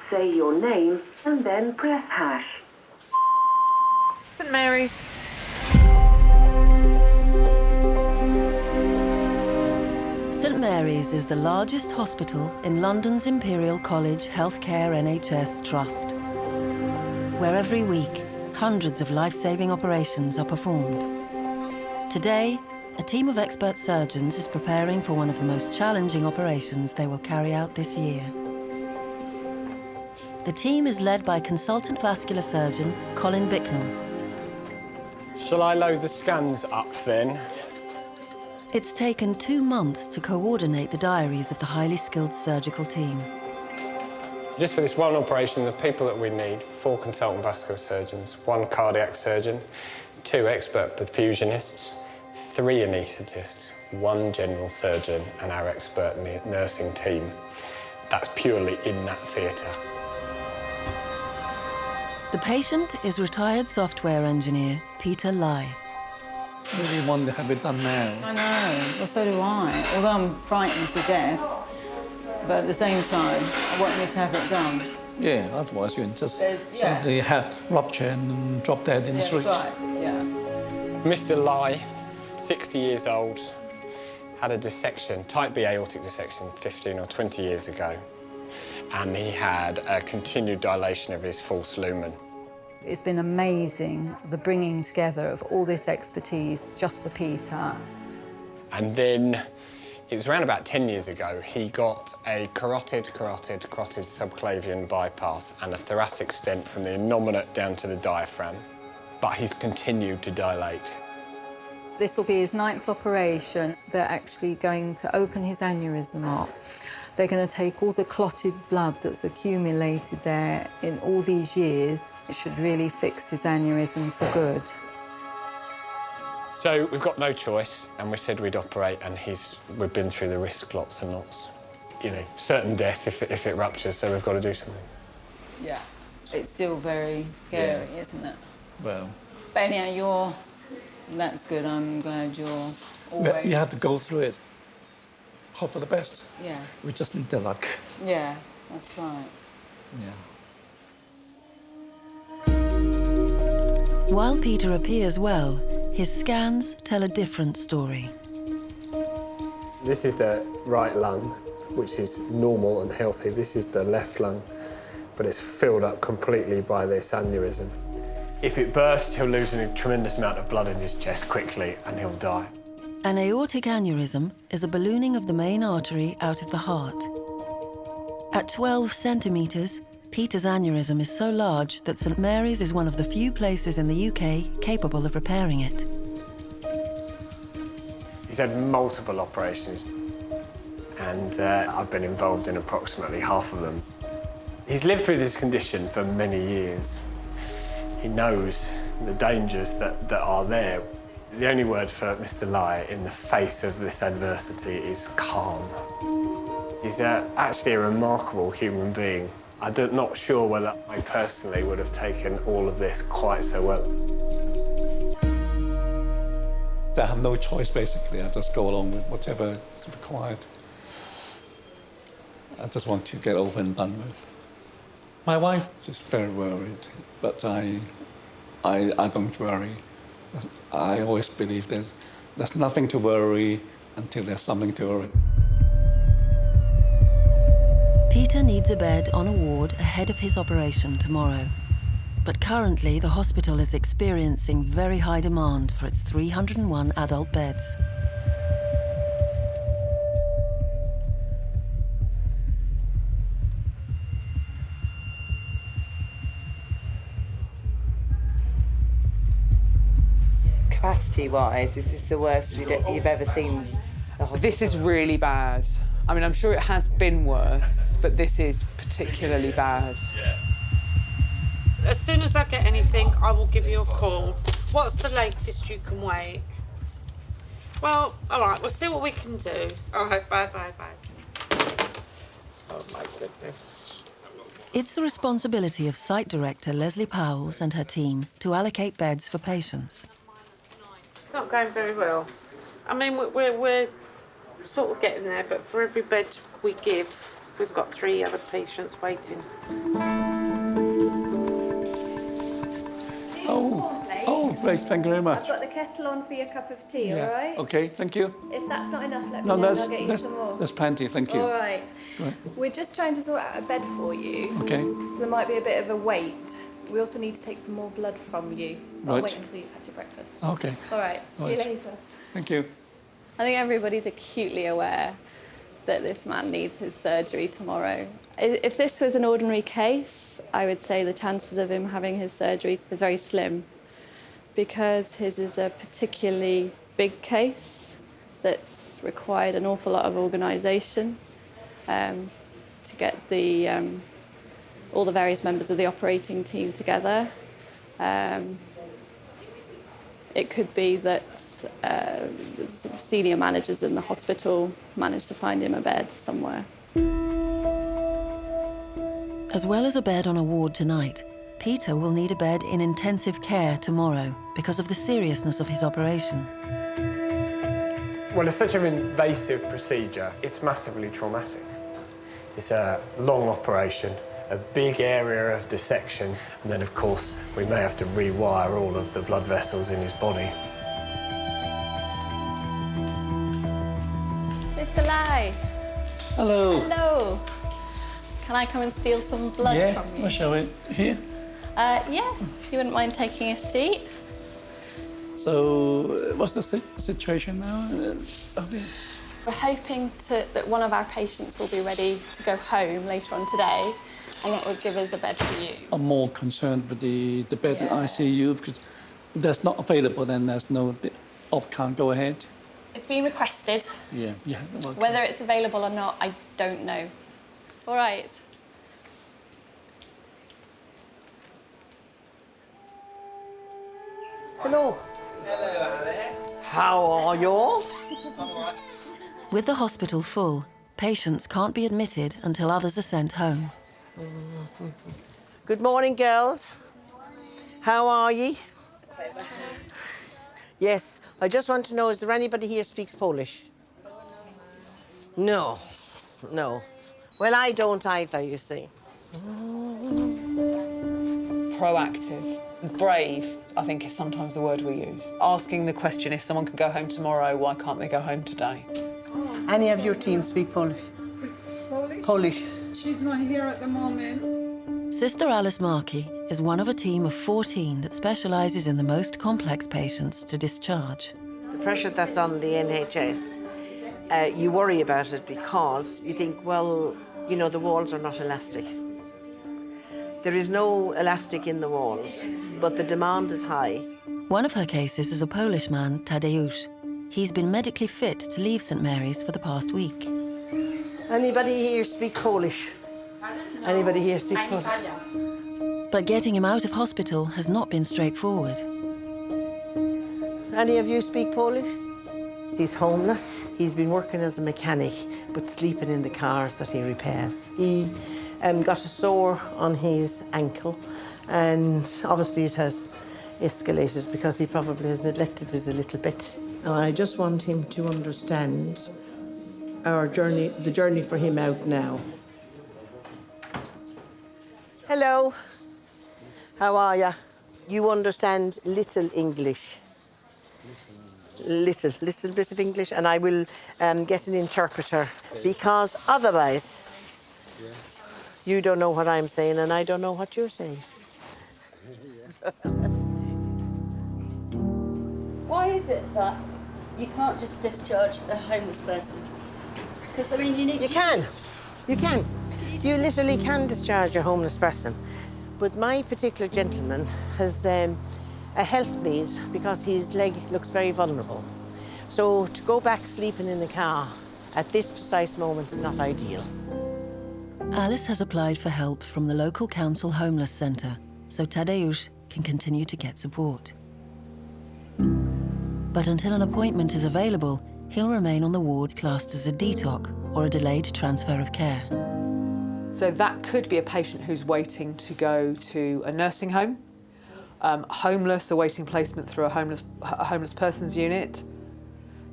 Say your name and then press hash. St Mary's. St Mary's is the largest hospital in London's Imperial College Healthcare NHS Trust, where every week hundreds of life-saving operations are performed. Today, a team of expert surgeons is preparing for one of the most challenging operations they will carry out this year. The team is led by consultant vascular surgeon Colin Bicknell. Shall I load the scans up then? It's taken 2 months to coordinate the diaries of the highly skilled surgical team. Just for this one operation, the people that we need: 4 consultant vascular surgeons, 1 cardiac surgeon, 2 expert perfusionists, 3 anaesthetists, 1 general surgeon, and our expert nursing team. That's purely in that theatre. The patient is retired software engineer Peter Lai. I really want to have it done now. I know, well, so do I. Although I'm frightened to death, but at the same time, I want you to have it done. Yeah, otherwise you can just suddenly have rupture and drop dead in the street. That's right, yeah. Mr. Lai, 60 years old, had a dissection, type B aortic dissection, 15 or 20 years ago, and he had a continued dilation of his false lumen. It's been amazing, the bringing together of all this expertise just for Peter. And then, it was around about 10 years ago, he got a carotid subclavian bypass and a thoracic stent from the innominate down to the diaphragm, but he's continued to dilate. This will be his 9th operation. They're actually going to open his aneurysm up. They're going to take all the clotted blood that's accumulated there in all these years. It should really fix his aneurysm for good. So we've got no choice, and we said we'd operate, and we've been through the risk lots and lots. You know, certain death if it ruptures, so we've got to do something. Yeah, it's still very scary, isn't it? Well, But anyhow, that's good. I'm glad you're always... you have to go through it. Hope for the best. Yeah. We just need the luck. Yeah, that's right. Yeah. While Peter appears well, his scans tell a different story. This is the right lung, which is normal and healthy. This is the left lung, but it's filled up completely by this aneurysm. If it bursts, he'll lose a tremendous amount of blood in his chest quickly, and he'll die. An aortic aneurysm is a ballooning of the main artery out of the heart. At 12 centimetres, Peter's aneurysm is so large that St Mary's is one of the few places in the UK capable of repairing it. He's had multiple operations, and I've been involved in approximately half of them. He's lived through this condition for many years. He knows the dangers that are there. The only word for Mr. Lai in the face of this adversity is calm. He's actually a remarkable human being. I'm not sure whether I personally would have taken all of this quite so well. I have no choice, basically. I just go along with whatever is required. I just want to get over and done with. My wife is very worried, but I don't worry. I always believe there's nothing to worry until there's something to worry. Peter needs a bed on a ward ahead of his operation tomorrow. But currently, the hospital is experiencing very high demand for its 301 adult beds. Capacity-wise, this is the worst you've ever seen the hospital. This is really bad. I mean, I'm sure it has been worse, but this is particularly bad. As soon as I get anything, I will give you a call. What's the latest you can wait? Well, all right, we'll see what we can do. All right, bye. Oh, my goodness. It's the responsibility of site director Leslie Powells and her team to allocate beds for patients. It's not going very well. I mean, we're sort of getting there, but for every bed we give, We've got 3 other patients waiting. Oh, great, thank you very much. I've got the kettle on for your cup of tea, all right? Okay, thank you. If that's not enough, let me know and I'll get you some more. There's plenty, thank you. All right. Right. We're just trying to sort out a bed for you. Okay. So there might be a bit of a wait. We also need to take some more blood from you. I'll Right. wait until you've had your breakfast. Okay. All right, see you Right. later. Thank you. I think everybody's acutely aware that this man needs his surgery tomorrow. If this was an ordinary case, I would say the chances of him having his surgery is very slim, because his is a particularly big case that's required an awful lot of organisation to get all the various members of the operating team together. It could be that senior managers in the hospital managed to find him a bed somewhere. As well as a bed on a ward tonight, Peter will need a bed in intensive care tomorrow because of the seriousness of his operation. Well, it's such an invasive procedure, it's massively traumatic. It's a long operation, a big area of dissection, and then, of course, we may have to rewire all of the blood vessels in his body. Mr. Lai. Hello. Hello. Can I come and steal some blood from you? Yeah, shall we? Here? Yeah, if you wouldn't mind taking a seat. So, what's the situation now? We're hoping that one of our patients will be ready to go home later on today, and that would give us a bed for you. I'm more concerned with the bed in ICU, because if that's not available, then there's no op can't go ahead. It's been requested. Yeah. Okay. Whether it's available or not, I don't know. All right. Hello. Hello, Alice. How are you all? With the hospital full, patients can't be admitted until others are sent home. Good morning, girls. How are ye? Yes, I just want to know, is there anybody here speaks Polish? No. No. Well, I don't either, you see. Proactive. Brave, I think, is sometimes the word we use. Asking the question, if someone can go home tomorrow, why can't they go home today? Any of your team speak Polish? Polish? She's not here at the moment. Sister Alice Markey is one of a team of 14 that specialises in the most complex patients to discharge. The pressure that's on the NHS, you worry about it because you think, well, you know, the walls are not elastic. There is no elastic in the walls, but the demand is high. One of her cases is a Polish man, Tadeusz. He's been medically fit to leave St Mary's for the past week. Anybody here speak Polish? Anybody here speaks Polish? But getting him out of hospital has not been straightforward. Any of you speak Polish? He's homeless. He's been working as a mechanic, but sleeping in the cars that he repairs. He got a sore on his ankle, and obviously it has escalated because he probably has neglected it a little bit. And I just want him to understand our journey, the journey for him out now. Hello. How are ya? You understand little English? Little bit of English, and I will get an interpreter, because otherwise you don't know what I'm saying and I don't know what you're saying. Why is it that you can't just discharge a homeless person? Because, I mean, you need... You can. You literally can discharge a homeless person. But my particular gentleman has a health need because his leg looks very vulnerable. So to go back sleeping in the car at this precise moment is not ideal. Alice has applied for help from the local council homeless centre, so Tadeusz can continue to get support. But until an appointment is available, he'll remain on the ward classed as a DTOC, or a delayed transfer of care. So that could be a patient who's waiting to go to a nursing home, homeless, awaiting placement through a homeless persons unit.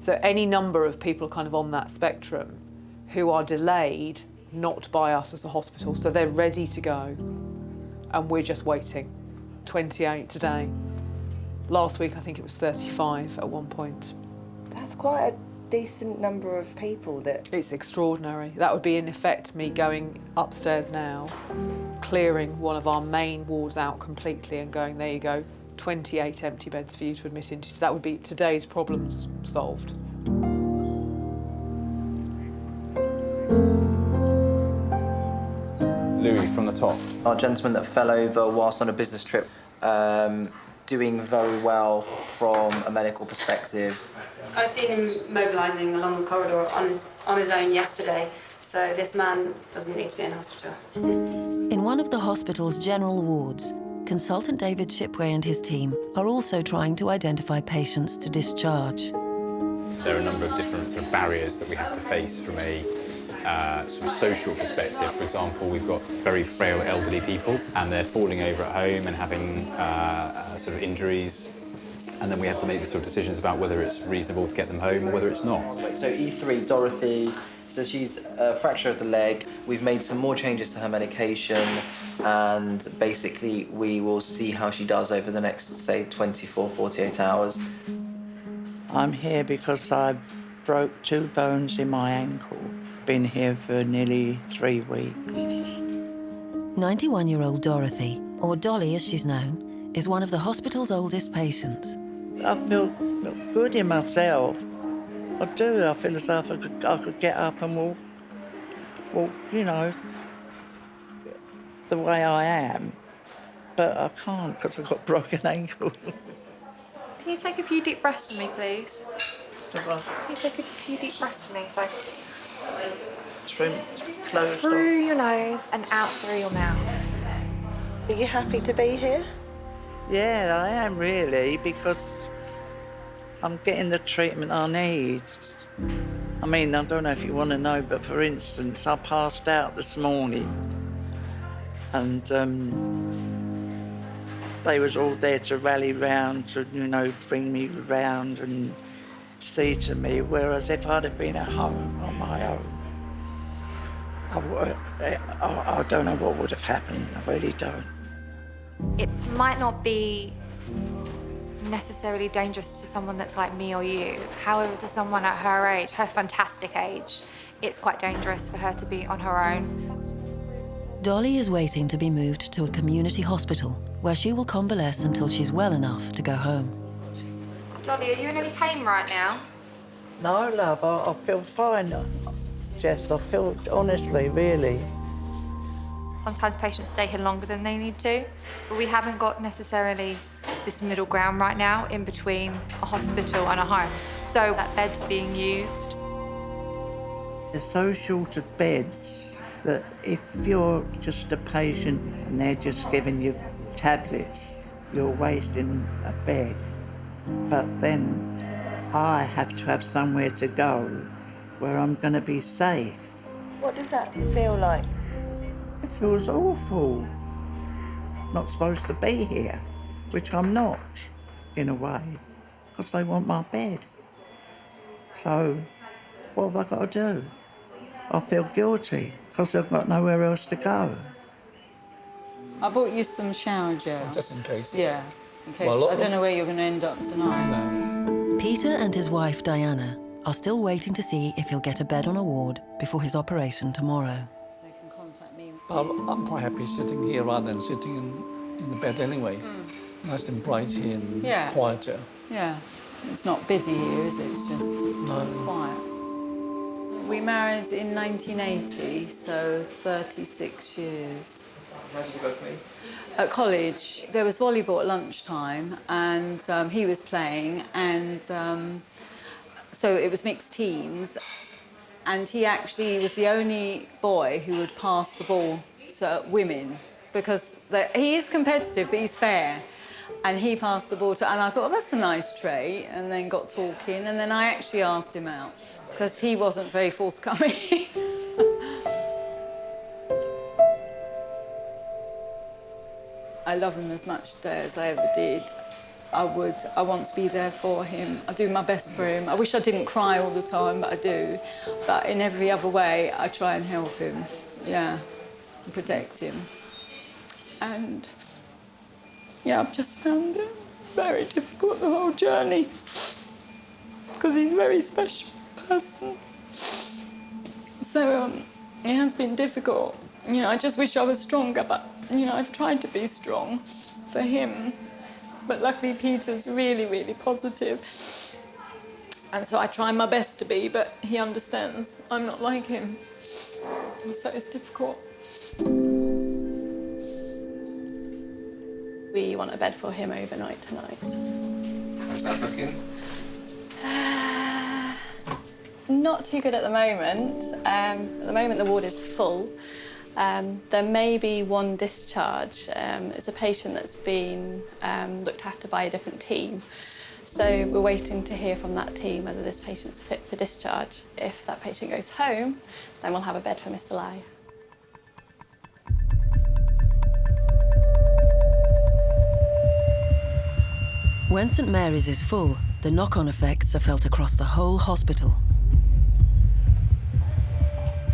So any number of people kind of on that spectrum who are delayed not by us as a hospital, so they're ready to go, and we're just waiting. 28 today. Last week, I think it was 35 at one point. That's quite a decent number of people that... It's extraordinary. That would be, in effect, me going upstairs now, clearing one of our main wards out completely and going, there you go, 28 empty beds for you to admit into. That would be today's problems solved. Louis from the top. Our gentleman that fell over whilst on a business trip, doing very well from a medical perspective. I've seen him mobilising along the corridor on his own yesterday, so this man doesn't need to be in hospital. In one of the hospital's general wards, consultant David Shipway and his team are also trying to identify patients to discharge. There are a number of different sort of barriers that we have to face from a sort of social perspective. For example, we've got very frail elderly people and they're falling over at home and having sort of injuries, and then we have to make the sort of decisions about whether it's reasonable to get them home or whether it's not. So E3, Dorothy, so she's a fracture of the leg. We've made some more changes to her medication, and basically we will see how she does over the next, say, 24, 48 hours. I'm here because I broke 2 bones in my ankle. Been here for nearly 3 weeks. 91-year-old Dorothy, or Dolly as she's known, is one of the hospital's oldest patients. I feel good in myself. I do. I feel as though I could get up and walk, you know, the way I am. But I can't because I've got a broken ankle. Can you take a few deep breaths for me, please? Can you take a few deep breaths for me? So through your nose and out through your mouth. Are you happy to be here? Yeah, I am really, because I'm getting the treatment I need. I mean, I don't know if you want to know, but for instance, I passed out this morning and they was all there to rally round, to, you know, bring me round and see to me, whereas if I'd have been at home on my own, I don't know what would have happened. I really don't. It might not be necessarily dangerous to someone that's like me or you. However, to someone at her age, her fantastic age, it's quite dangerous for her to be on her own. Dolly is waiting to be moved to a community hospital where she will convalesce until she's well enough to go home. Dolly, are you in any pain right now? No, love, I feel fine, Jess. I feel, honestly, really. Sometimes patients stay here longer than they need to, but we haven't got necessarily this middle ground right now in between a hospital and a home. So that bed's being used. They're so short of beds that if you're just a patient and they're just giving you tablets, you're wasting a bed. But then I have to have somewhere to go where I'm going to be safe. What does that feel like? It feels awful. Not supposed to be here, which I'm not, in a way, because they want my bed. So, what have I got to do? I feel guilty, because I've got nowhere else to go. I bought you some shower gel. Just in case. Yeah, in case. Well, I don't know where you're going to end up tonight. Peter and his wife, Diana, are still waiting to see if he'll get a bed on a ward before his operation tomorrow. They can contact me. I'm quite happy sitting here rather than sitting in the bed anyway. Nice and bright here and quieter. Yeah, it's not busy here, is it? It's just quiet. We married in 1980, so 36 years. Where did you go to meet? At college, there was volleyball at lunchtime, and he was playing, and so it was mixed teams, and he actually was the only boy who would pass the ball to women, because he is competitive, but he's fair. And he passed the ball to, and I thought, oh, that's a nice trait, and then got talking, and then I actually asked him out, because he wasn't very forthcoming. I love him as much today as I ever did. I want to be there for him. I do my best for him. I wish I didn't cry all the time, but I do. But in every other way, I try and help him. yeah, to protect him. And yeah, I've just found it very difficult, the whole journey, because he's a very special person. So it has been difficult. You know, I just wish I was stronger, but, you know, I've tried to be strong for him. But luckily Peter's really, really positive. And so I try my best to be, but he understands I'm not like him. So it's difficult. We want a bed for him overnight tonight. How's that looking? Not too good at the moment. At the moment, the ward is full. There may be one discharge. It's a patient that's been looked after by a different team. So we're waiting to hear from that team whether this patient's fit for discharge. If that patient goes home, then we'll have a bed for Mr. Lai. When St Mary's is full, the knock-on effects are felt across the whole hospital.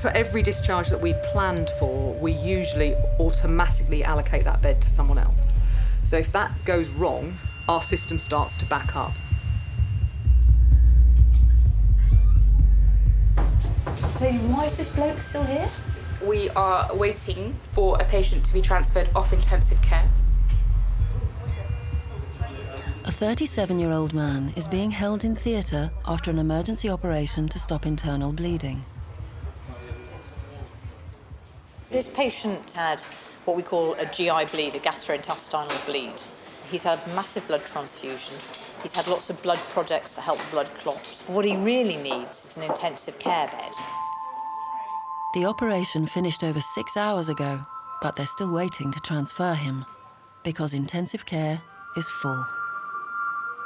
For every discharge that we've planned for, we usually automatically allocate that bed to someone else. So if that goes wrong, our system starts to back up. So why is this bloke still here? We are waiting for a patient to be transferred off intensive care. A 37-year-old man is being held in theatre after an emergency operation to stop internal bleeding. This patient had what we call a GI bleed, a gastrointestinal bleed. He's had massive blood transfusion. He's had lots of blood products that help the blood clot. What he really needs is an intensive care bed. The operation finished over 6 hours ago, but they're still waiting to transfer him because intensive care is full.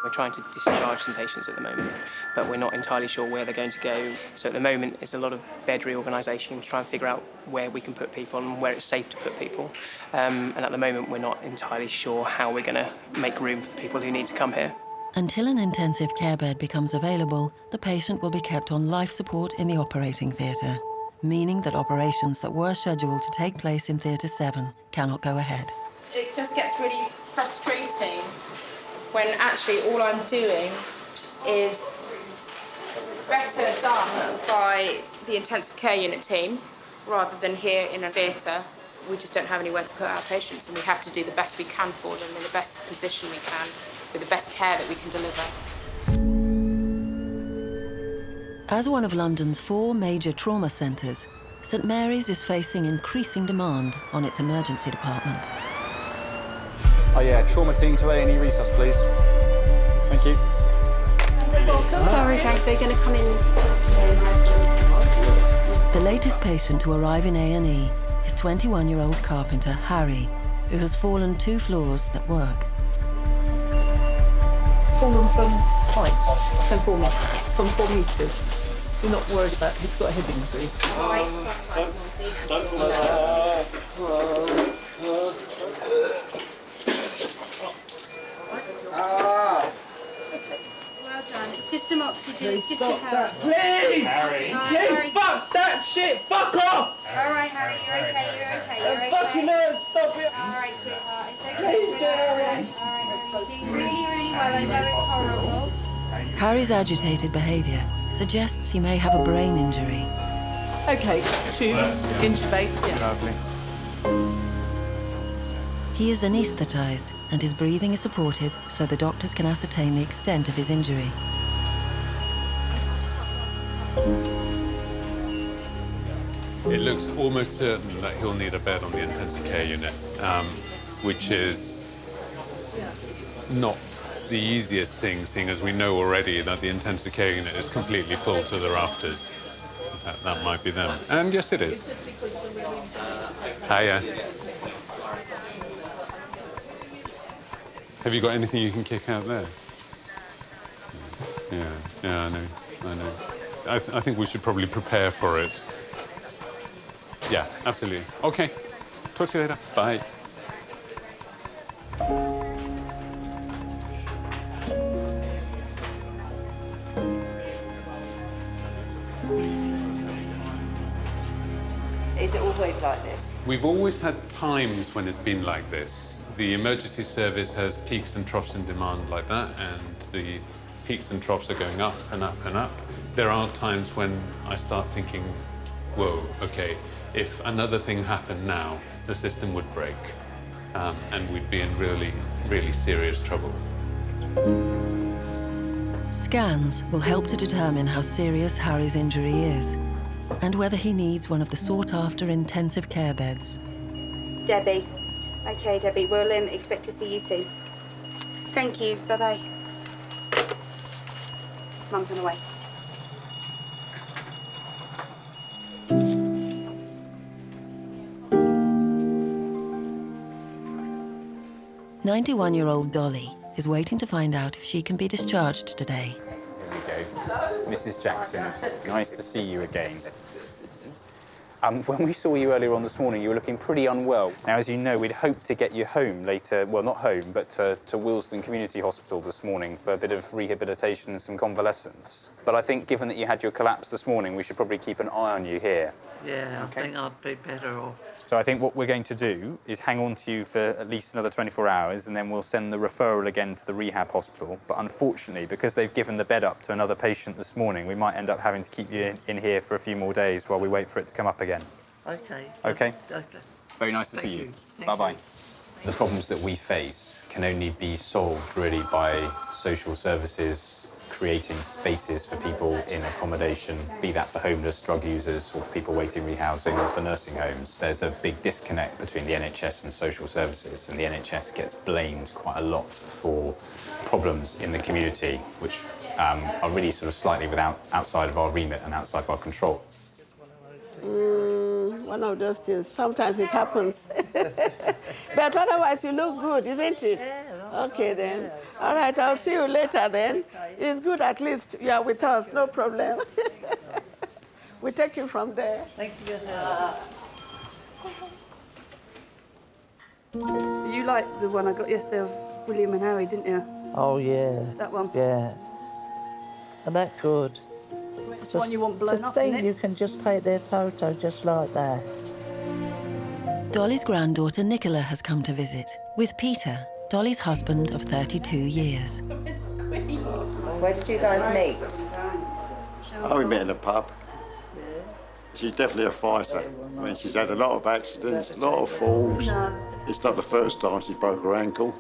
We're trying to discharge some patients at the moment, but we're not entirely sure where they're going to go. So at the moment, it's a lot of bed reorganisation to try and figure out where we can put people and where it's safe to put people. And at the moment, we're not entirely sure how we're going to make room for the people who need to come here. Until an intensive care bed becomes available, the patient will be kept on life support in the operating theatre, meaning that operations that were scheduled to take place in Theatre 7 cannot go ahead. It just gets really frustrating when actually all I'm doing is better done by the intensive care unit team rather than here in a theatre. We just don't have anywhere to put our patients, and we have to do the best we can for them in the best position we can with the best care that we can deliver. As one of London's 4 major trauma centres, St Mary's is facing increasing demand on its emergency department. Oh yeah, trauma team to A&E resus, please. Thank you. Sorry guys, they're going to come in. The latest patient to arrive in A&E is 21-year-old carpenter Harry, who has fallen 2 floors at work. Fallen from height? From 4 metres. From 4 metres. You're not worried about, he's got a head injury. It's just some oxygen, it's just Stop a that, please! Harry. Please, fuck that shit! Fuck off! Alright, Harry, you're okay, you're okay. Fucking hell, stop it! Alright, sweetheart, it's okay. Please, Harry! Alright, Harry, you're doing really, really well. I know it's horrible. Harry's agitated behaviour suggests he may have a brain injury. Okay, tube, intubate, yeah. Lovely. He is anaesthetised and his breathing is supported so the doctors can ascertain the extent of his injury. It looks almost certain that he'll need a bed on the intensive care unit, which is not the easiest thing, seeing as we know already that the intensive care unit is completely full to the rafters. That might be them. And yes, it is. Hiya. Have you got anything you can kick out there? Yeah, I know. I think we should probably prepare for it. Yeah, absolutely. Okay. Talk to you later. Bye. Is it all always like this? We've always had times when it's been like this. The emergency service has peaks and troughs in demand like that, and the peaks and troughs are going up and up and up. There are times when I start thinking, whoa, okay, if another thing happened now, the system would break, and we'd be in really, really serious trouble. Scans will help to determine how serious Harry's injury is and whether he needs one of the sought-after intensive care beds. Debbie. Okay, Debbie, we'll expect to see you soon. Thank you. Bye-bye. Mum's on the way. 91-year-old Dolly is waiting to find out if she can be discharged today. Here we go. Mrs. Jackson, nice to see you again. When we saw you earlier on this morning, you were looking pretty unwell. Now, as you know, we'd hoped to get you home later, well, not home, but to Willesden Community Hospital this morning for a bit of rehabilitation and some convalescence. But I think, given that you had your collapse this morning, we should probably keep an eye on you here. Yeah, I think I'd be better off. So I think what we're going to do is hang on to you for at least another 24 hours, and then we'll send the referral again to the rehab hospital. But unfortunately, because they've given the bed up to another patient this morning, we might end up having to keep you in here for a few more days while we wait for it to come up again. Okay. Okay? Okay. Very nice to see you. Thank Bye-bye. you. The problems that we face can only be solved, really, by social services creating spaces for people in accommodation, be that for homeless, drug users, or for people waiting rehousing, or for nursing homes. There's a big disconnect between the NHS and social services, and the NHS gets blamed quite a lot for problems in the community, which are really sort of slightly outside of our remit and outside of our control. One of those things. Sometimes it happens. But otherwise, you look good, isn't it? Okay, then. All right, I'll see you later, then. It's good at least you are with us, no problem. We take it from there. Thank you. You liked the one I got yesterday of William and Harry, didn't you? Oh, yeah. That one? Yeah. And that good. It's the one you want blown just up, think isn't it? you can just take their photo just like that. Dolly's granddaughter Nicola has come to visit with Peter, Dolly's husband of 32 years. Where did you guys meet? Oh, we met in a pub. She's definitely a fighter. I mean, she's had a lot of accidents, a lot of falls. It's not the first time she broke her ankle.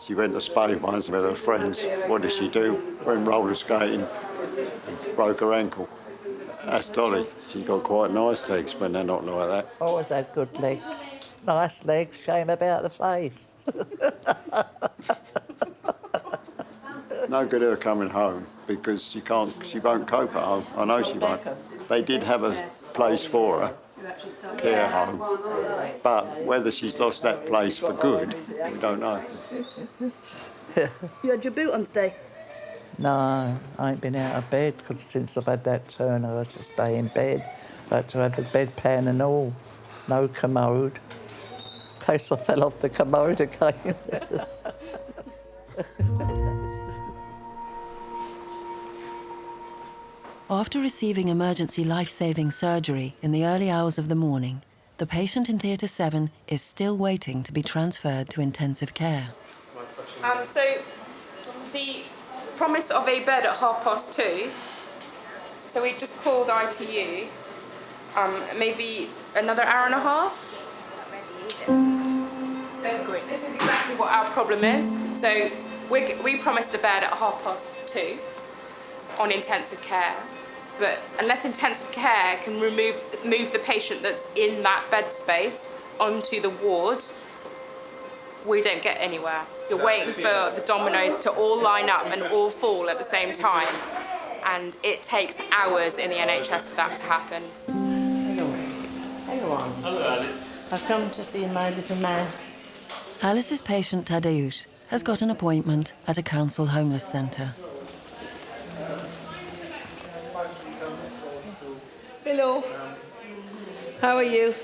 She went to Spain once with her friends. What did she do? Went roller skating and broke her ankle. That's Dolly. She's got quite nice legs when they're not like that. Always had good legs. Nice legs, shame about the face. No good her coming home because she won't cope at home. I know she won't. They did have a place for her, care home, but whether she's lost that place for good, we don't know. You had your boot on today? No, I ain't been out of bed because since I've had that turn, I had to stay in bed. I had to have a bedpan and all. No commode. In case I fell off the commode again. After receiving emergency life-saving surgery in the early hours of the morning, the patient in Theatre 7 is still waiting to be transferred to intensive care. So the promise of a bed at 2:30. So we just called ITU. Maybe another hour and a half. So this is exactly what our problem is. So we promised a bed at 2:30 on intensive care, but unless intensive care can move the patient that's in that bed space onto the ward, we don't get anywhere. You're waiting for the dominoes to all line up and all fall at the same time, and it takes hours in the NHS for that to happen. Hello, Alice. I've come to see my little man. Alice's patient Tadeusz has got an appointment at a council homeless centre. Hello. How are you?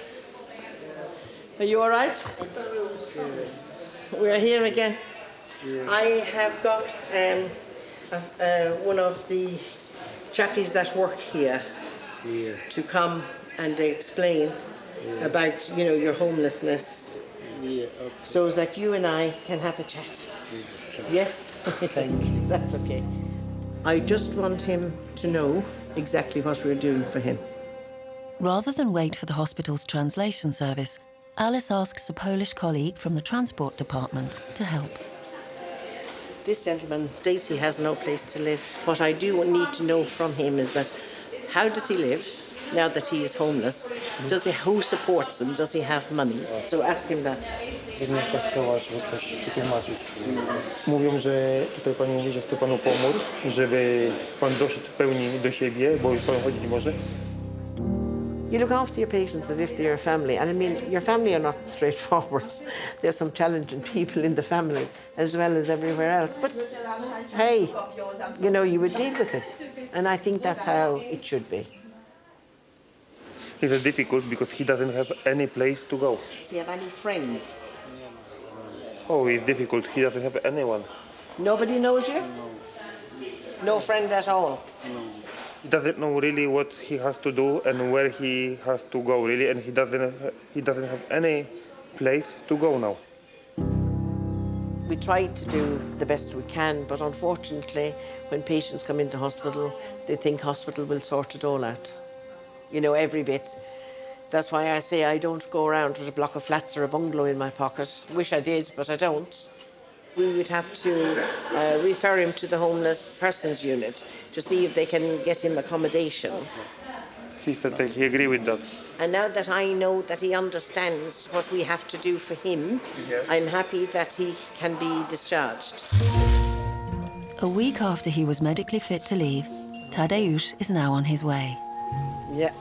Are you all right? We're here again. I have got one of the chappies that work here to come and they explain about, you know, your homelessness. Yeah, okay. So that you and I can have a chat. Yes? Thank you. That's okay. I just want him to know exactly what we're doing for him. Rather than wait for the hospital's translation service, Alice asks a Polish colleague from the transport department to help. This gentleman states he has no place to live. What I do need to know from him is that how does he live now that he is homeless? Who supports him? Does he have money? So ask him that. Jednym kościoła, żeby ktoś przetłumaczyć. Mówią, że tutaj Pan mówi, że chce Panu pomóc, żeby Pan doszedł w pełni do siebie, bo już Pan chodzić nie może. You look after your patients as if they're your family. And I mean, your family are not straightforward. There's some challenging people in the family as well as everywhere else. But hey, you know, you would deal with it. And I think that's how it should be. It's difficult because he doesn't have any place to go. Does he have any friends? Oh, it's difficult. He doesn't have anyone. Nobody knows you? No friend at all? He doesn't know really what he has to do and where he has to go really, and he doesn't have any place to go now. We try to do the best we can, but unfortunately, when patients come into hospital, they think hospital will sort it all out. You know, every bit. That's why I say I don't go around with a block of flats or a bungalow in my pocket. Wish I did, but I don't. We would have to refer him to the homeless persons unit to see if they can get him accommodation. He said that he agreed with that. And now that I know that he understands what we have to do for him, I'm happy that he can be discharged. A week after he was medically fit to leave, Tadeusz is now on his way. Yeah.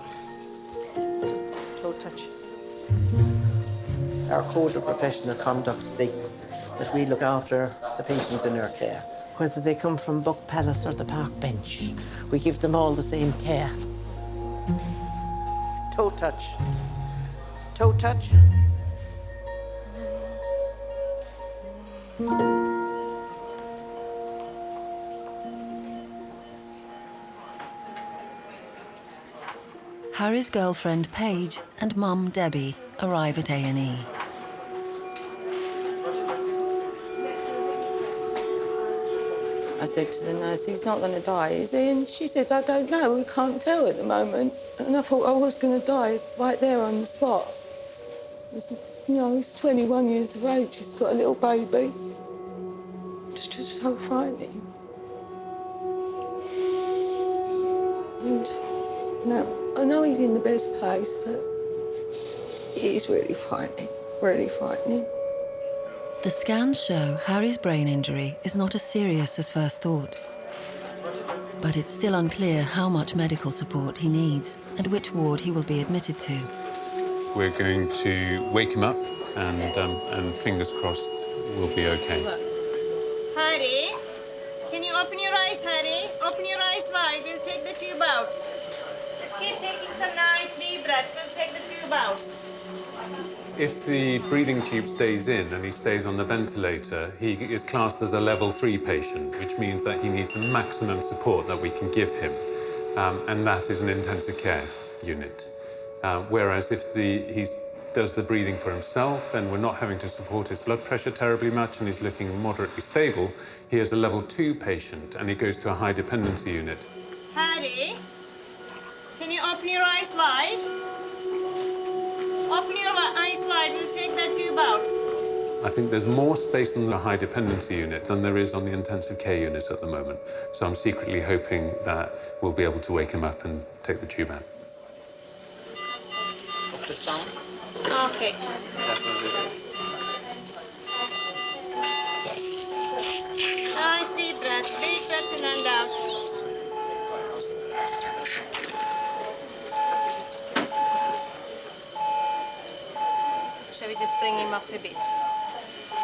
Toe touch. Our code of professional conduct states that we look after the patients in our care. Whether they come from Buck Palace or the park bench, we give them all the same care. Toe touch. Toe touch. Harry's girlfriend Paige and mum Debbie arrive at A&E. I said to the nurse, he's not going to die, is he? And she said, I don't know, we can't tell at the moment. And I thought I was going to die right there on the spot. You know, he's 21 years of age, he's got a little baby. It's just so frightening. And no, I know he's in the best place, but it is really frightening, really frightening. The scans show Harry's brain injury is not as serious as first thought. But it's still unclear how much medical support he needs and which ward he will be admitted to. We're going to wake him up and fingers crossed we'll be okay. Harry, can you open your eyes, Harry? Open your eyes wide, we'll take the tube out. Just keep taking some nice deep breaths, we'll take the tube out. If the breathing tube stays in and he stays on the ventilator, he is classed as a level 3 patient, which means that he needs the maximum support that we can give him, and that is an intensive care unit. Whereas if he does the breathing for himself and we're not having to support his blood pressure terribly much and he's looking moderately stable, he is a level 2 patient and he goes to a high dependency unit. Harry, can you open your eyes wide? Open your eyes wide, we'll take that tube out. I think there's more space in the high dependency unit than there is on the intensive care unit at the moment. So I'm secretly hoping that we'll be able to wake him up and take the tube out. Okay. Nice deep breaths in and out. Shall we just bring him up a bit?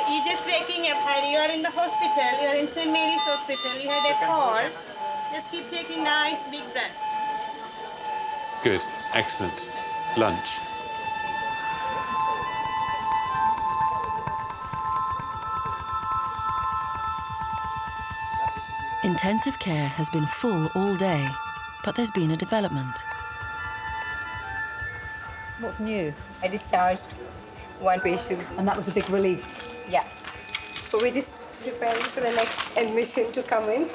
You're just waking up, Harry. You are in the hospital. You are in St. Mary's Hospital. You had a fall. Just keep taking nice big breaths. Good, excellent. Lunch. Intensive care has been full all day, but there's been a development. What's new? I discharged one patient. And that was a big relief. Yeah. So we're just preparing for the next admission to come in.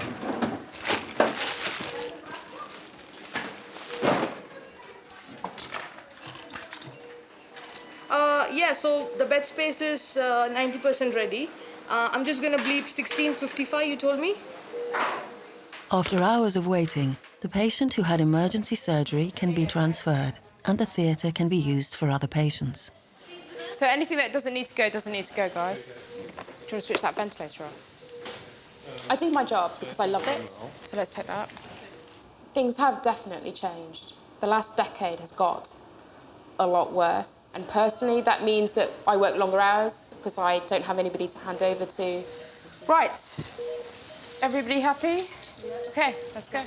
Yeah, so the bed space is 90% ready. I'm just gonna bleep 16:55, you told me? After hours of waiting, the patient who had emergency surgery can be transferred and the theatre can be used for other patients. So anything that doesn't need to go, doesn't need to go, guys. Do you want to switch that ventilator off? I do my job because I love it, so let's take that. Things have definitely changed. The last decade has got a lot worse. And personally, that means that I work longer hours because I don't have anybody to hand over to. Right. Everybody happy? Okay, let's go.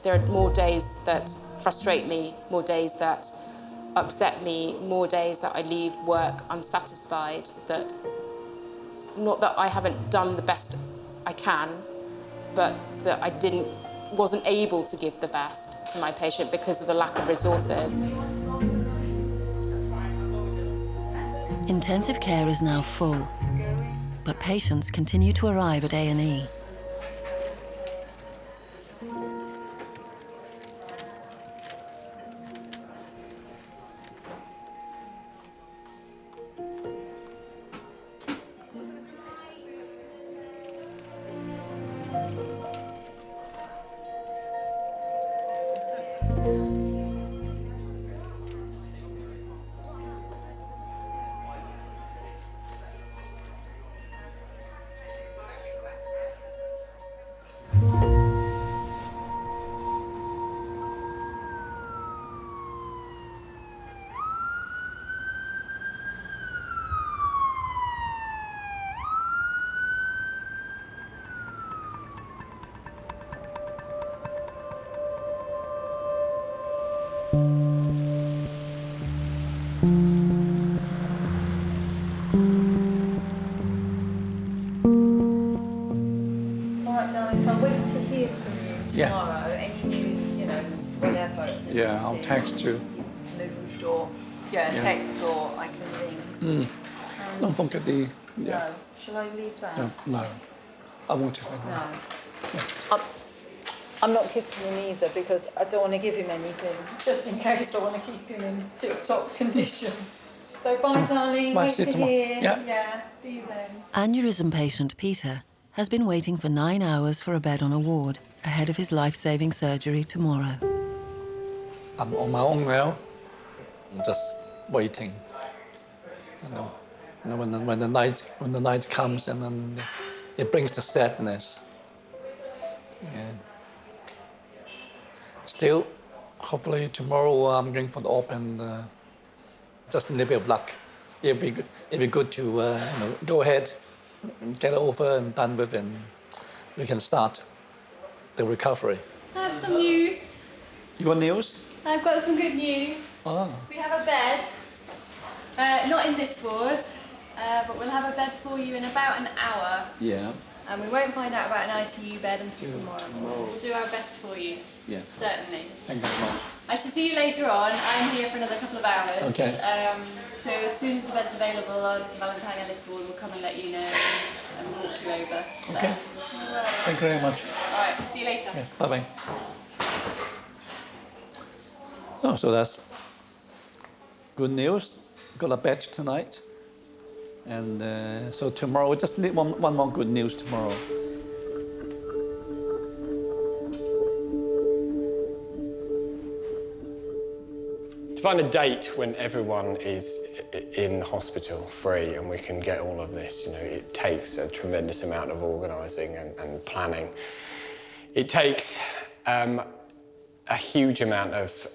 There are more days that frustrate me, more days that upset me, more days that I leave work unsatisfied, that not that I haven't done the best I can, but that I wasn't able to give the best to my patient because of the lack of resources. Intensive care is now full, but patients continue to arrive at A&E. Tomorrow, any news, you know, whenever. Yeah, I'll text you. Moved or, text or I can ring. Don't forget the... No. Shall I leave that? No. I won't have it. No. I'm not kissing him either because I don't want to give him anything, just in case I want to keep him in tip-top condition. So bye, darling. Bye, Wait see you to tomorrow. hear. Yeah. See you then. Aneurysm patient Peter has been waiting for 9 hours for a bed on a ward ahead of his life-saving surgery tomorrow. I'm on my own now. I'm just waiting. You know, when the night comes, and then it brings the sadness. Yeah. Still, hopefully tomorrow I'm going for the op and just a little bit of luck. It'd be good to go ahead, and get it over and done with, and we can start the recovery. I have some news. You got news? I've got some good news. Oh. We have a bed, not in this ward, but we'll have a bed for you in about an hour. Yeah. And we won't find out about an ITU bed until tomorrow. We'll do our best for you. Yeah. Certainly. Thank you very much. I shall see you later on. I'm here for another couple of hours. Okay. So as soon as the bed's available on Valentine Ellis ward, we'll come and let you know and walk you over. Okay. Thank you very much. All right. See you later. Yeah. Bye-bye. Oh, so that's good news. Got a bed tonight. And so tomorrow, we just need one more good news tomorrow. To find a date when everyone is in the hospital free and we can get all of this, it takes a tremendous amount of organising and planning. It takes a huge amount of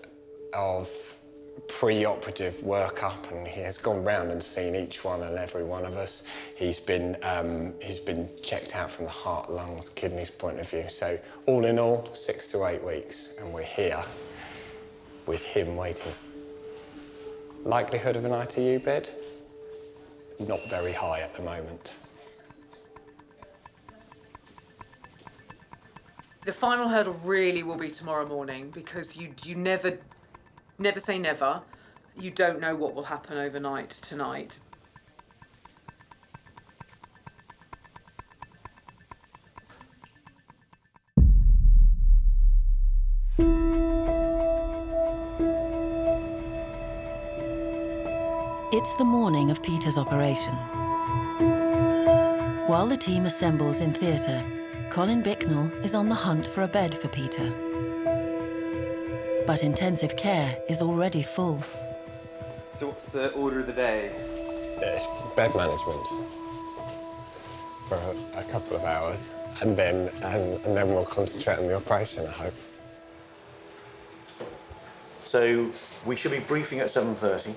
pre-operative workup, and he has gone round and seen each one and every one of us. He's been checked out from the heart, lungs, kidneys point of view. So all in all, 6 to 8 weeks, and we're here with him waiting. Likelihood of an ITU bed? Not very high at the moment. The final hurdle really will be tomorrow morning, because you never say never. You don't know what will happen overnight tonight. It's the morning of Peter's operation. While the team assembles in theatre, Colin Bicknell is on the hunt for a bed for Peter. But intensive care is already full. So what's the order of the day? It's bed management for a couple of hours, and then we'll concentrate on the operation, I hope. So we should be briefing at 7:30,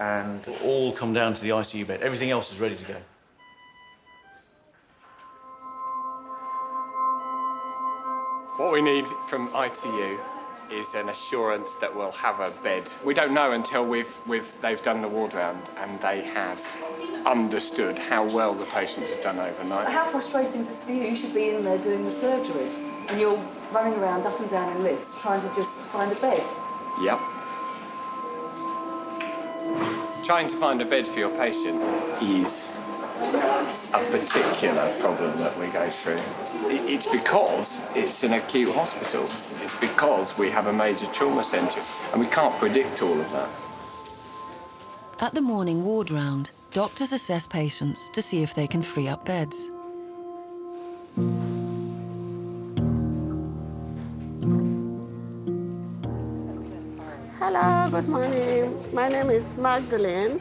and all come down to the ICU bed. Everything else is ready to go. What we need from ITU is an assurance that we'll have a bed. We don't know until they've done the ward round and they have understood how well the patients have done overnight. How frustrating is this for you? You should be in there doing the surgery and you're running around up and down in lifts trying to just find a bed. Yep. Trying to find a bed for your patient is a particular problem that we go through. It's because it's an acute hospital. It's because we have a major trauma centre and we can't predict all of that. At the morning ward round, doctors assess patients to see if they can free up beds. Hello, good morning. My name is Magdalene.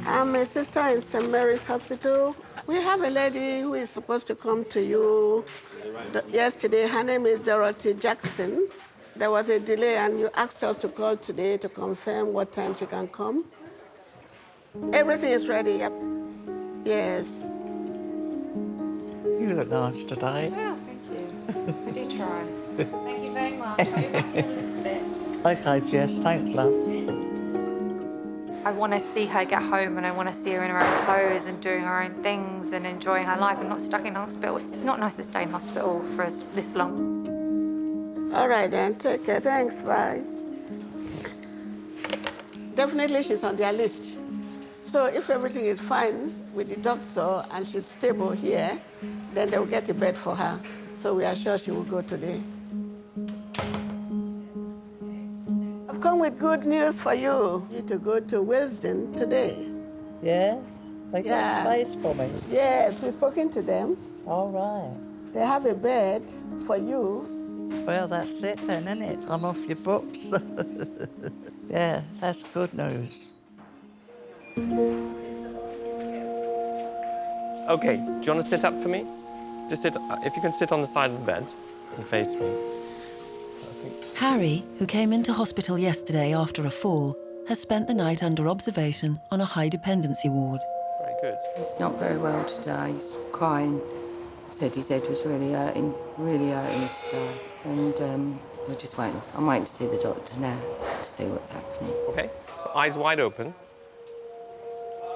I'm a sister in St. Mary's Hospital. We have a lady who is supposed to come to you yesterday. Her name is Dorothy Jackson. There was a delay and you asked us to call today to confirm what time she can come. Everything is ready, yep. Yes. You look nice today. Oh, thank you. I do try. Thank you very much. I'll be back in a little bit. Okay, Jess, thanks, love. I want to see her get home and I want to see her in her own clothes and doing her own things and enjoying her life and not stuck in hospital. It's not nice to stay in hospital for this long. All right then, take care. Thanks, bye. Definitely she's on their list. So if everything is fine with the doctor and she's stable here, then they'll get a bed for her. So we are sure she will go today. I've come with good news for you. You need to go to Willesden today. Yeah? They got space for me? Yes, we've spoken to them. All right. They have a bed for you. Well, that's it then, isn't it? I'm off your books. Yeah, that's good news. Okay, do you want to sit up for me? Just sit, if you can sit on the side of the bed and face me. Harry, who came into hospital yesterday after a fall, has spent the night under observation on a high dependency ward. Very good. He's not very well today. He's crying. Said his head was really hurting today. And we're just waiting. I'm waiting to see the doctor now to see what's happening. Okay, so eyes wide open.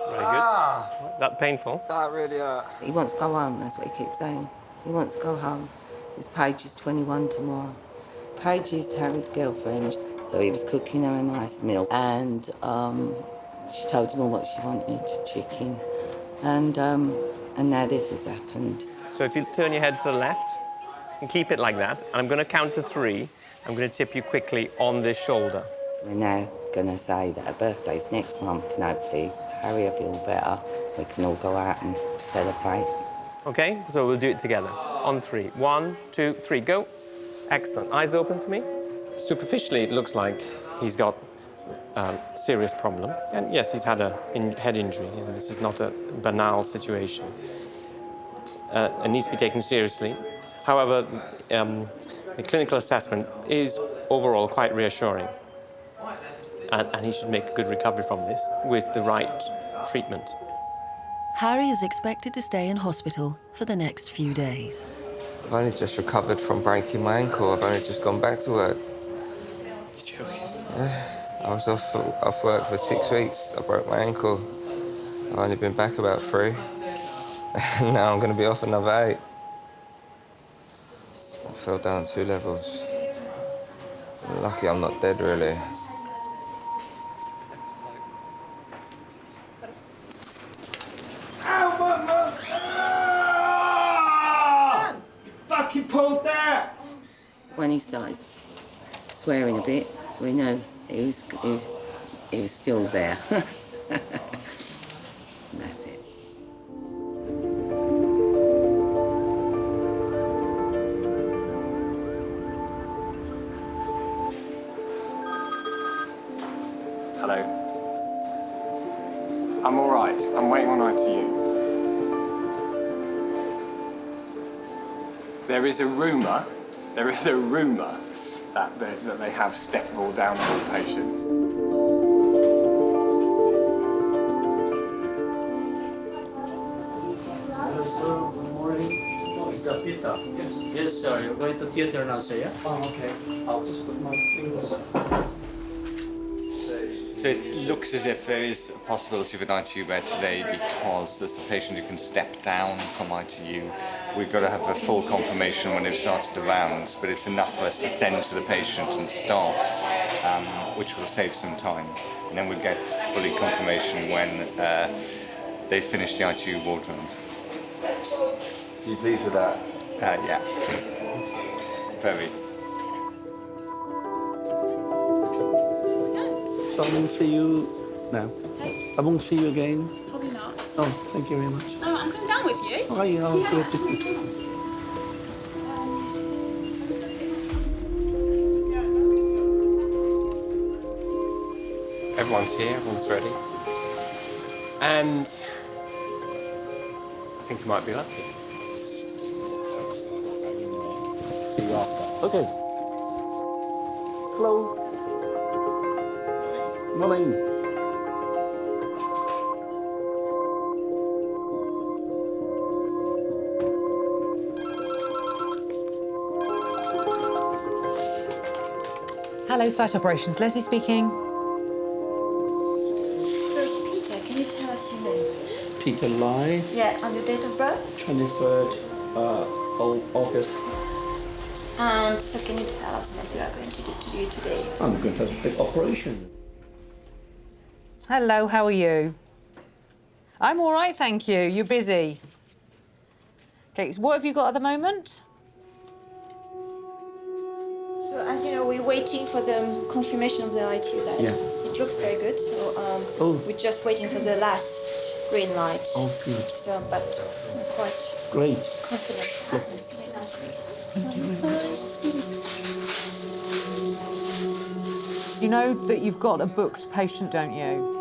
Very good. That painful? That really hurt. He wants to go home, that's what he keeps saying. He wants to go home. His Paige is 21 tomorrow. Paige is Harry's girlfriend, so he was cooking her a nice meal. And she told him all what she wanted, chicken. And now this has happened. So if you turn your head to the left and keep it like that, and I'm going to count to 3, I'm going to tip you quickly on this shoulder. We're now going to say that her birthday's next month, and hopefully Harry will be all better. We can all go out and celebrate. Okay, so we'll do it together. On 3. 1, 2, 3, go. Excellent. Eyes open for me. Superficially, it looks like he's got a serious problem. And yes, he's had a head injury, and this is not a banal situation. It needs to be taken seriously. However, the clinical assessment is overall quite reassuring. And he should make a good recovery from this with the right treatment. Harry is expected to stay in hospital for the next few days. I've only just recovered from breaking my ankle. I've only just gone back to work. You're joking? Yeah, I was off work for 6 weeks. I broke my ankle. I've only been back about 3. And now I'm going to be off another 8. I fell down 2 levels. Lucky I'm not dead, really. hold that. When he started swearing a bit, we know he was still there. That's it. Hello. I'm all right. I'm waiting on ITU. There is a rumour that they have steppable downhill patients. Hello, sir. Good morning. Oh, is that Peter? Yes. Yes, sir. You're going to theatre now, sir, yeah? Oh, okay. I'll just put my fingers up. So it looks as if there is a possibility of an ITU bed today because there's a patient who can step down from ITU. We've got to have a full confirmation when they've started the rounds, but it's enough for us to send to the patient and start, which will save some time. And then we'll get fully confirmation when they finish the ITU ward round. Are you pleased with that? Yeah. Very. So I won't see you now. Hey. I won't see you again. Probably not. Oh, thank you very much. Oh, I'm coming down with you. Oh, yeah, I'll do it. Everyone's here, everyone's ready. And I think you might be lucky. See you after. Okay. Hello. Morning. Hello, Site Operations. Leslie speaking. So, Peter, can you tell us your name? Peter Lai, Yeah, and your date of birth? 23rd August. And so can you tell us what you are going to do today? I'm going to have a big operation. Hello, how are you? I'm all right, thank you. You're busy. Okay, so what have you got at the moment? So, as you know, we're waiting for the confirmation of the ITU bed. Yeah. It looks very good. So, we're just waiting for the last green light. Oh, good. So, but I'm quite Great. confident. Thank you very much. You know that you've got a booked patient, don't you?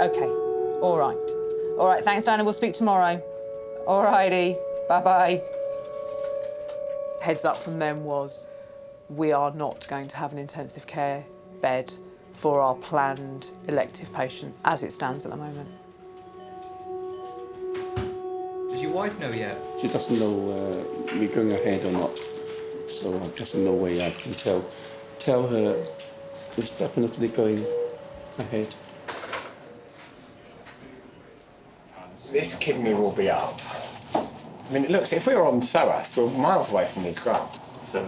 Okay, all right. All right, thanks, Diana. We'll speak tomorrow. All righty, bye-bye. Heads up from them was, we are not going to have an intensive care bed for our planned elective patient as it stands at the moment. Does your wife know yet? She doesn't know we're going ahead or not. So just no way I can tell her it's definitely going ahead. This kidney will be up. I mean, it looks, if we were on SOAS, we're miles away from this graft. So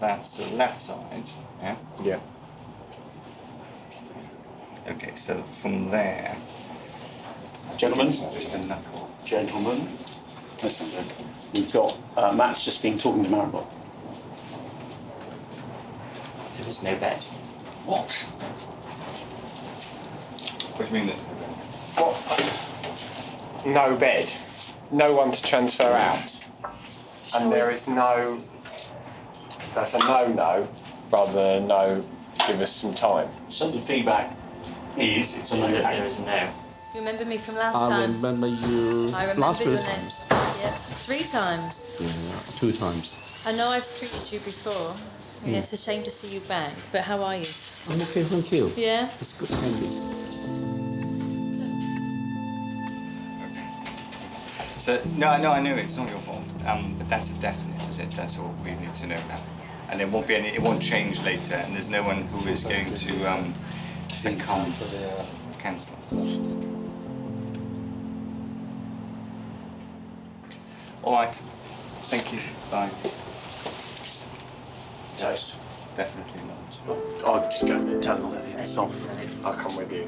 that's the left side, yeah? Yeah. Okay, so from there... Gentlemen, listen, we've got Matt's just been talking to Maribel. There is no bed. What? What do you mean there's What? No bed. No one to transfer out. And there is no... That's a no-no, rather than a no, give us some time. So the feedback is it's a no. There is a no. You remember me from last I time? remember you I remember last your week. names. Yep, 3 times. Yeah, 2 times. I know I've treated you before. Mm. It's a shame to see you back, but how are you? I'm okay, thank you. Yeah? It's good, thank you. So, no, I know it's not your fault, but that's a definite, is it? That's all we need to know now. And there won't be any, it won't change later, and there's no one who is going to cancel. All right, thank you, bye. Toast. Definitely not. I'll just go and tell them that it's off. I'll come with you.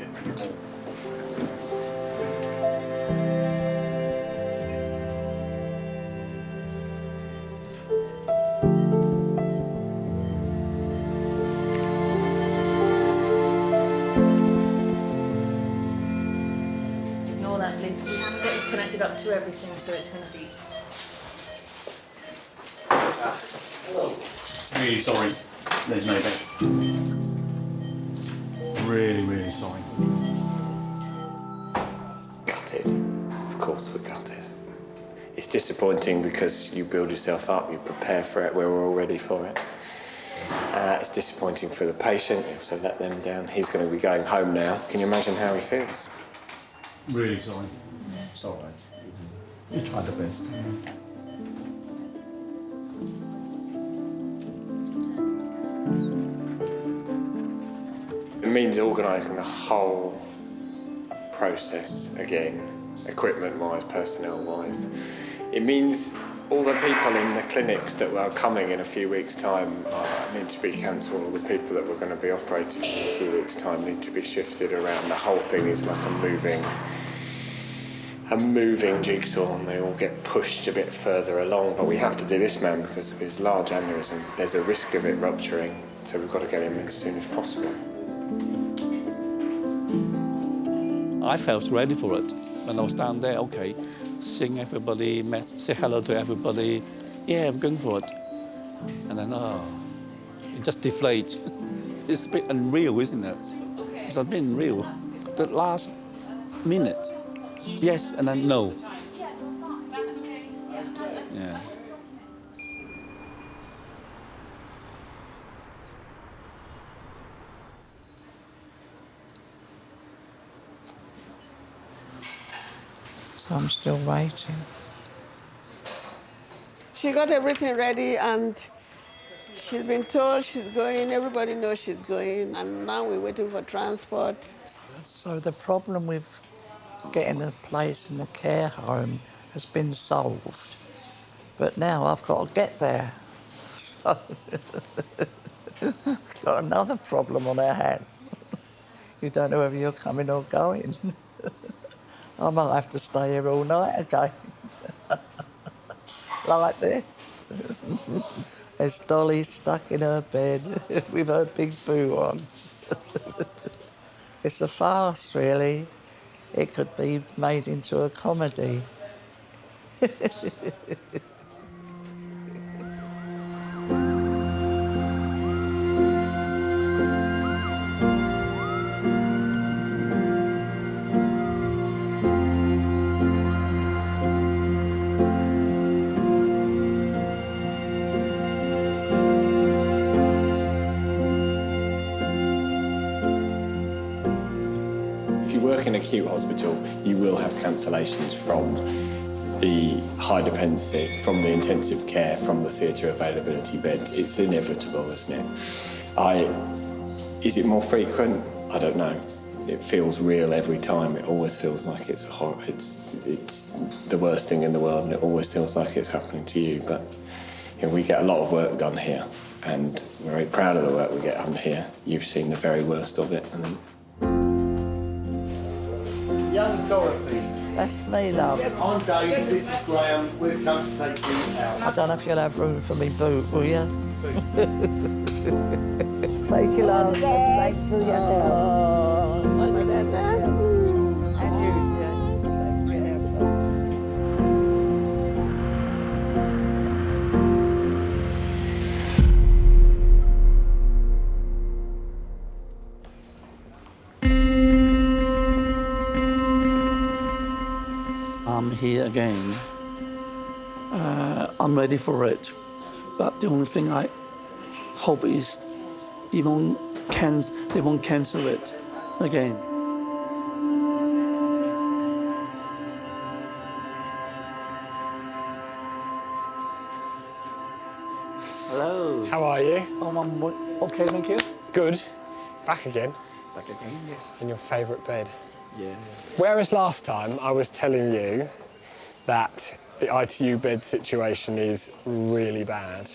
connected up to everything, so it's going to be... Really sorry, there's no bed. Really, really sorry. Gutted. Of course we're gutted. It's disappointing because you build yourself up, you prepare for it, we're all ready for it. It's disappointing for the patient, you have to let them down. He's going to be going home now. Can you imagine how he feels? Really sorry. It's all right. You tried the best. It means organising the whole process again, equipment-wise, personnel-wise. It means all the people in the clinics that were coming in a few weeks' time need to be cancelled. All the people that were going to be operating in a few weeks' time need to be shifted around. The whole thing is like a moving jigsaw, and they all get pushed a bit further along. But we have to do this man because of his large aneurysm. There's a risk of it rupturing, so we've got to get him in as soon as possible. I felt ready for it when I was down there. Okay, seeing everybody, say hello to everybody. Yeah, I'm going for it. And then, it just deflates. It's a bit unreal, isn't it? It's a bit unreal. The last minute, yes, and then no. Yeah. So I'm still waiting. She got everything ready and she's been told she's going, everybody knows she's going, and now we're waiting for transport. So the problem with getting a place in the care home has been solved. But now I've got to get there. So got another problem on our hands. You don't know whether you're coming or going. I might have to stay here all night again. Like this. There's Dolly stuck in her bed with her big boo on. It's a farce, really. It could be made into a comedy. In acute hospital, you will have cancellations from the high dependency, from the intensive care, from the theatre availability beds. It's inevitable, isn't it? Is it more frequent? I don't know. It feels real every time. It always feels like it's the worst thing in the world, and it always feels like it's happening to you. But we get a lot of work done here, and we're very proud of the work we get done here. You've seen the very worst of it, and Young Dorothy. That's me, love. I'm Dave, this is Graham. We've come to take you out. I don't know if you'll have room for me boot, will you? Thank you, love. Thanks to you. I'm here again. I'm ready for it. But the only thing I hope is they won't cancel it again. Hello. How are you? I'm okay, thank you. Good. Back again? Back again, yes. In your favourite bed? Yeah. Whereas last time I was telling you that the ITU bed situation is really bad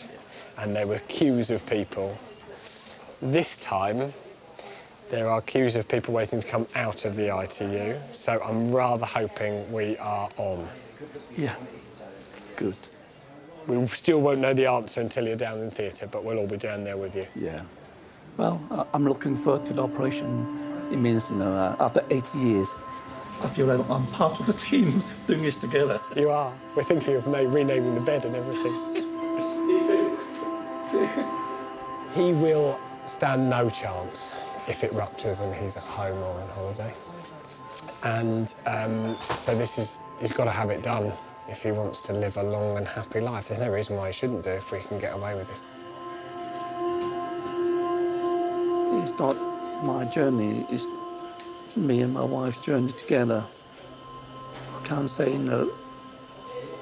and there were queues of people, this time there are queues of people waiting to come out of the ITU, so I'm rather hoping we are on. Yeah, good. We still won't know the answer until you're down in theatre, but we'll all be down there with you. Yeah. Well, I'm looking forward to the operation. It means, after 8 years, I feel like I'm part of the team doing this together. You are. We're thinking of renaming the bed and everything. He will stand no chance if it ruptures and he's at home or on holiday. And so he's got to have it done if he wants to live a long and happy life. There's no reason why he shouldn't do if we can get away with this. It's not my journey, it's me and my wife's journey together. I can't say no,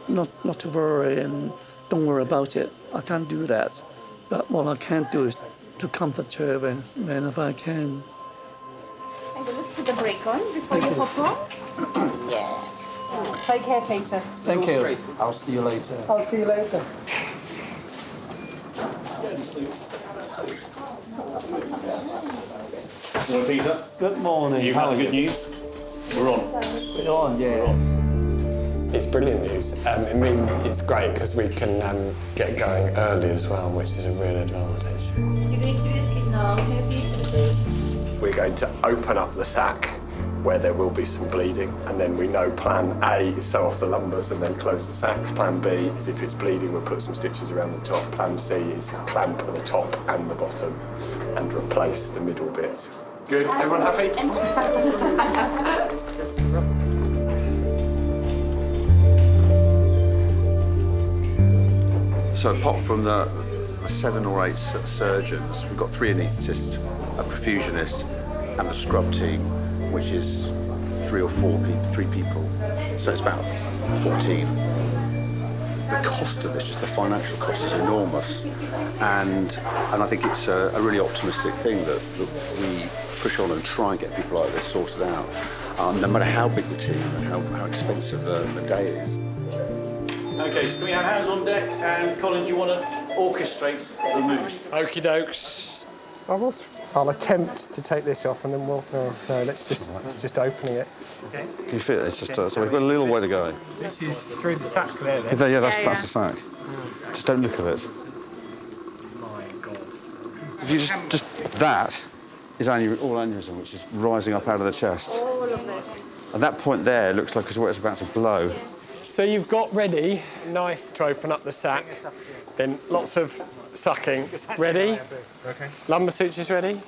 not to worry and don't worry about it. I can't do that. But what I can do is to comfort her whenever I can. Okay, let's put the brake on before you hop on. Yeah. Take care, Peter. Thank you. I'll see you later. I'll see you later. Hello, Peter. Good morning. You had the good news? We're on. We're on, yeah. It's brilliant news. I mean, it's great because we can get going early as well, which is a real advantage. You're going to use it now, happy? We're going to open up the sac where there will be some bleeding, and then we know plan A is sew off the lumbers and then close the sac. Plan B is if it's bleeding, we'll put some stitches around the top. Plan C is clamp at the top and the bottom and replace the middle bit. Good, everyone happy? So apart from the 7 or 8 surgeons, we've got 3 anaesthetists, a perfusionist, and the scrub team, which is 3 or 4 3 people. So it's about 14. The cost of this, just the financial cost, is enormous, and I think it's a really optimistic thing that we push on and try and get people like this sorted out, no matter how big the team and how expensive the day is. Okay, so can we have hands on deck? And Colin, do you want to orchestrate the move? Okie dokes. I'll attempt to take this off and then we'll... No, let's just opening it. Can you feel it? It's just, so we've got a little way to go. This is through the sac there, then? Yeah, that's the sac. Just don't look at it. My God. If you just that is all aneurysm, which is rising up out of the chest. All of this. At that point there, it looks like it's where it's about to blow. So you've got ready a knife to open up the sac, then lots of sucking. Ready? Okay. Lumbar sutures ready?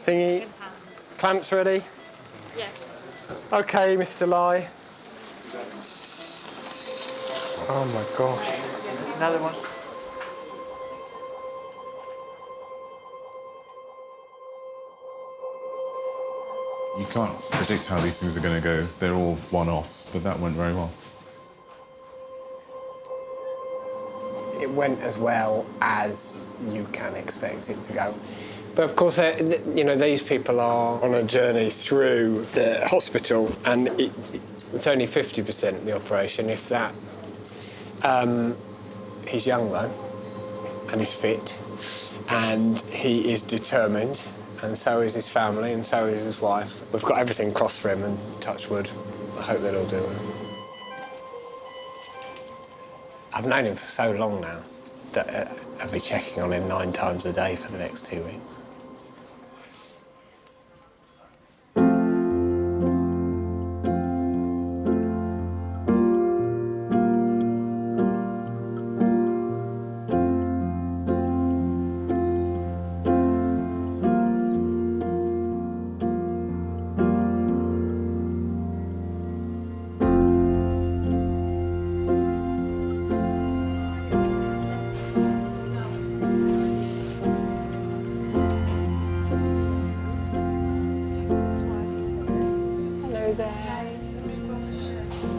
Thingy? Clamps ready? Yes. Okay, Mr. Lai. Oh my gosh. Another one. You can't predict how these things are going to go. They're all one-offs, but that went very well. It went as well as you can expect it to go. But of course, you know, these people are on a journey through the hospital, and it's only 50% of the operation, if that. He's young though, and he's fit, and he is determined, and so is his family, and so is his wife. We've got everything crossed for him, and touch wood, I hope that he'll do it. I've known him for so long now that I'll be checking on him 9 times a day for the next 2 weeks.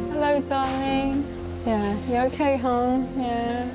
Hello, darling. Yeah, you okay, hon? Yeah.